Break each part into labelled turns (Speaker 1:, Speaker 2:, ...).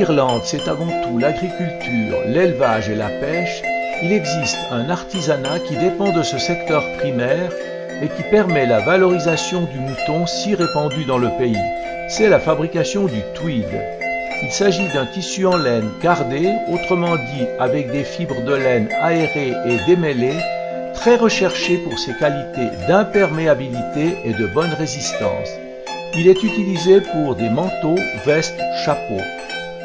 Speaker 1: l'Irlande, c'est avant tout l'agriculture, l'élevage et la pêche, il existe un artisanat qui dépend de ce secteur primaire et qui permet la valorisation du mouton si répandu dans le pays. C'est la fabrication du tweed. Il s'agit d'un tissu en laine cardé, autrement dit avec des fibres de laine aérées et démêlées, très recherché pour ses qualités d'imperméabilité et de bonne résistance. Il est utilisé pour des manteaux, vestes, chapeaux.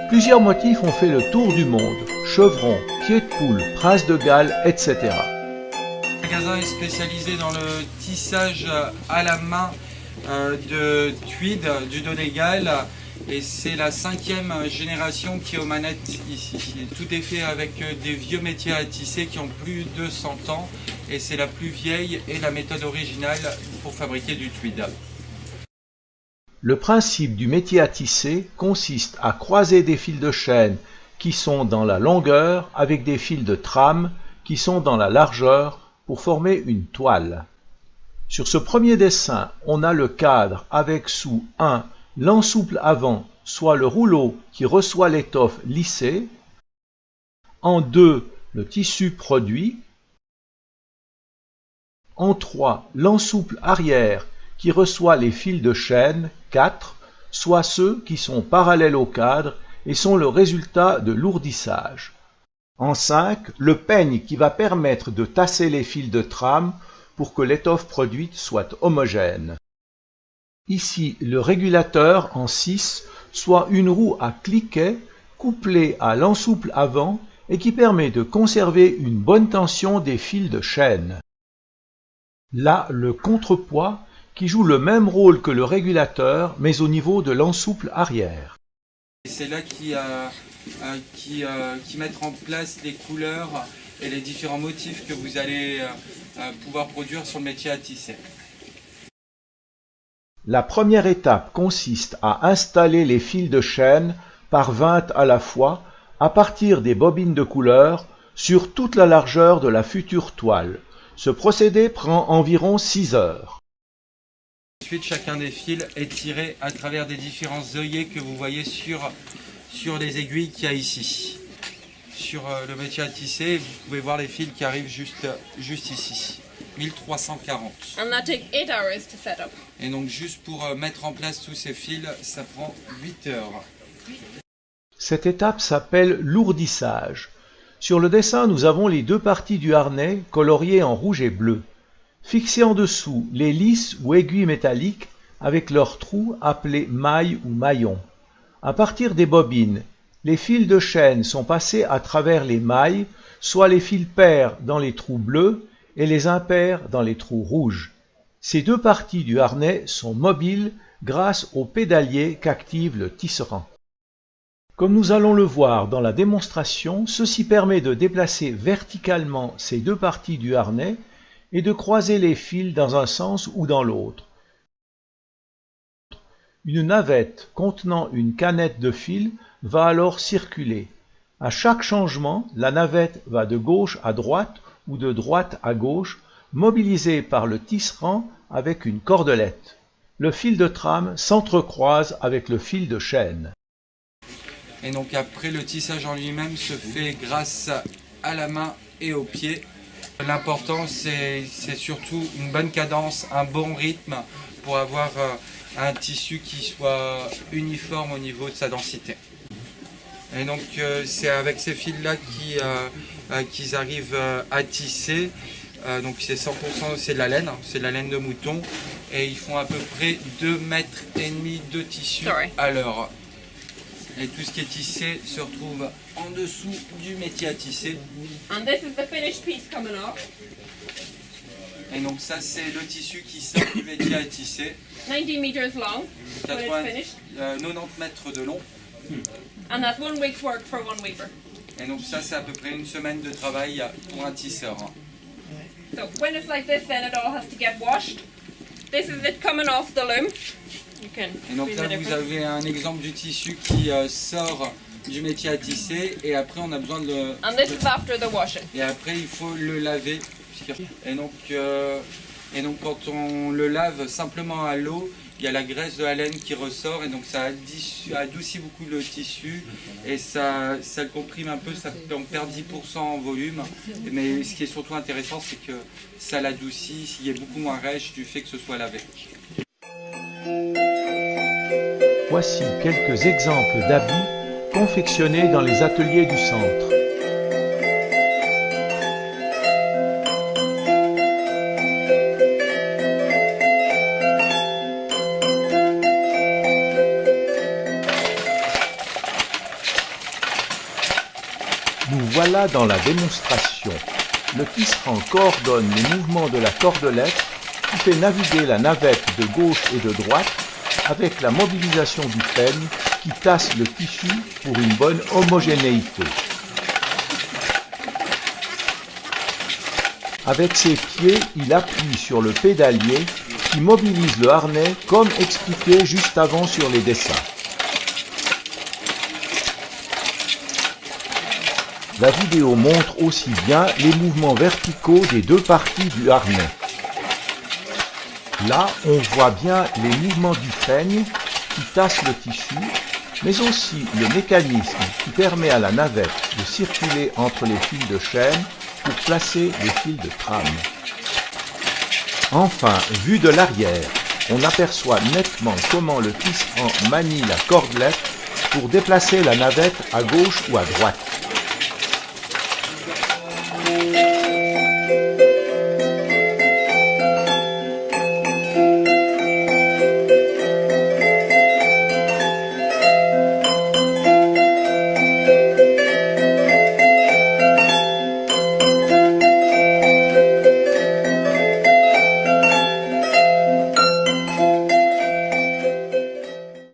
Speaker 1: Plusieurs motifs ont fait le tour du monde, chevrons, pieds de poule, prince de Galles, etc.
Speaker 2: Le magasin est spécialisé dans le tissage à la main de tweed du Donegal et c'est la 5e génération qui est aux manettes ici. Tout est fait avec des vieux métiers à tisser qui ont plus de 100 ans et c'est la plus vieille et la méthode originale pour fabriquer du tweed.
Speaker 1: Le principe du métier à tisser consiste à croiser des fils de chêne qui sont dans la longueur avec des fils de trame qui sont dans la largeur pour former une toile. Sur ce premier dessin, on a le cadre avec sous 1 l'ensouple avant, soit le rouleau qui reçoit l'étoffe lissée, en 2 le tissu produit, en 3 l'ensouple arrière qui reçoit les fils de chêne, 4, soit ceux qui sont parallèles au cadre et sont le résultat de l'ourdissage. En 5, le peigne qui va permettre de tasser les fils de trame pour que l'étoffe produite soit homogène. Ici, le régulateur en 6, soit une roue à cliquet couplée à l'ensouple avant et qui permet de conserver une bonne tension des fils de chêne. Là, le contrepoids qui joue le même rôle que le régulateur, mais au niveau de l'ensouple arrière.
Speaker 2: C'est là qui mettent en place les couleurs et les différents motifs que vous allez pouvoir produire sur le métier à tisser.
Speaker 1: La première étape consiste à installer les fils de chêne par 20 à la fois à partir des bobines de couleur sur toute la largeur de la future toile. Ce procédé prend environ 6 heures.
Speaker 2: Ensuite, chacun des fils est tiré à travers des différents œillets que vous voyez sur les aiguilles qu'il y a ici. Sur le métier à tisser, vous pouvez voir les fils qui arrivent juste ici. 1340.
Speaker 3: And that takes 8 hours to set up.
Speaker 2: Et donc juste pour mettre en place tous ces fils, ça prend 8 heures.
Speaker 1: Cette étape s'appelle l'ourdissage. Sur le dessin, nous avons les 2 parties du harnais coloriées en rouge et bleu. Fixées en dessous, les lisses ou aiguilles métalliques avec leurs trous appelés mailles ou maillons. À partir des bobines, les fils de chêne sont passés à travers les mailles, soit les fils pairs dans les trous bleus et les impairs dans les trous rouges. Ces 2 parties du harnais sont mobiles grâce au pédalier qu'active le tisserand. Comme nous allons le voir dans la démonstration, ceci permet de déplacer verticalement ces 2 parties du harnais et de croiser les fils dans un sens ou dans l'autre. Une navette contenant une canette de fil va alors circuler. À chaque changement, la navette va de gauche à droite ou de droite à gauche, mobilisée par le tisserand avec une cordelette. Le fil de trame s'entrecroise avec le fil de chêne.
Speaker 2: Et donc après, le tissage en lui-même se fait grâce à la main et au pied. L'important, c'est surtout une bonne cadence, un bon rythme pour avoir un tissu qui soit uniforme au niveau de sa densité. Et donc c'est avec ces fils-là qu'ils arrivent à tisser. Donc c'est 100%, c'est de la laine de mouton. Et ils font à peu près 2,5 mètres de tissu à l'heure. Et tout ce qui est tissé se retrouve en dessous du métier à tisser.
Speaker 3: And this is the finished piece coming off.
Speaker 2: Et donc ça c'est le tissu qui sort du métier à tisser.
Speaker 3: 90 meters long when it's finished.
Speaker 2: 90 mètres de long.
Speaker 3: And that's 1 week's work for one weaver.
Speaker 2: Et donc ça c'est à peu près une semaine de travail pour un tisseur.
Speaker 3: So when it's like this, then it all has to get washed. This is it coming off the loom. You can
Speaker 2: Et donc
Speaker 3: see
Speaker 2: là
Speaker 3: the
Speaker 2: vous
Speaker 3: difference.
Speaker 2: avez un exemple du tissu qui sort du métier à tisser et après on a besoin de le...
Speaker 3: And this is after the washing.
Speaker 2: Et après il faut le laver. Et donc quand on le lave simplement à l'eau, il y a la graisse de la laine qui ressort et donc ça adoucit beaucoup le tissu et ça le comprime un peu, on perd 10% en volume. Mais ce qui est surtout intéressant, c'est que ça l'adoucit, il est beaucoup moins rêche du fait que ce soit lavé.
Speaker 1: Voici quelques exemples d'habits confectionnés dans les ateliers du centre. Nous voilà dans la démonstration. Le tisserand coordonne les mouvements de la cordelette qui fait naviguer la navette de gauche et de droite avec la mobilisation du peigne qui tasse le tissu pour une bonne homogénéité. Avec ses pieds, il appuie sur le pédalier qui mobilise le harnais comme expliqué juste avant sur les dessins. La vidéo montre aussi bien les mouvements verticaux des deux parties du harnais. Là, on voit bien les mouvements du peigne qui tasse le tissu, mais aussi le mécanisme qui permet à la navette de circuler entre les fils de chaîne pour placer les fils de trame. Enfin, vu de l'arrière, on aperçoit nettement comment le tisserand manie la cordelette pour déplacer la navette à gauche ou à droite.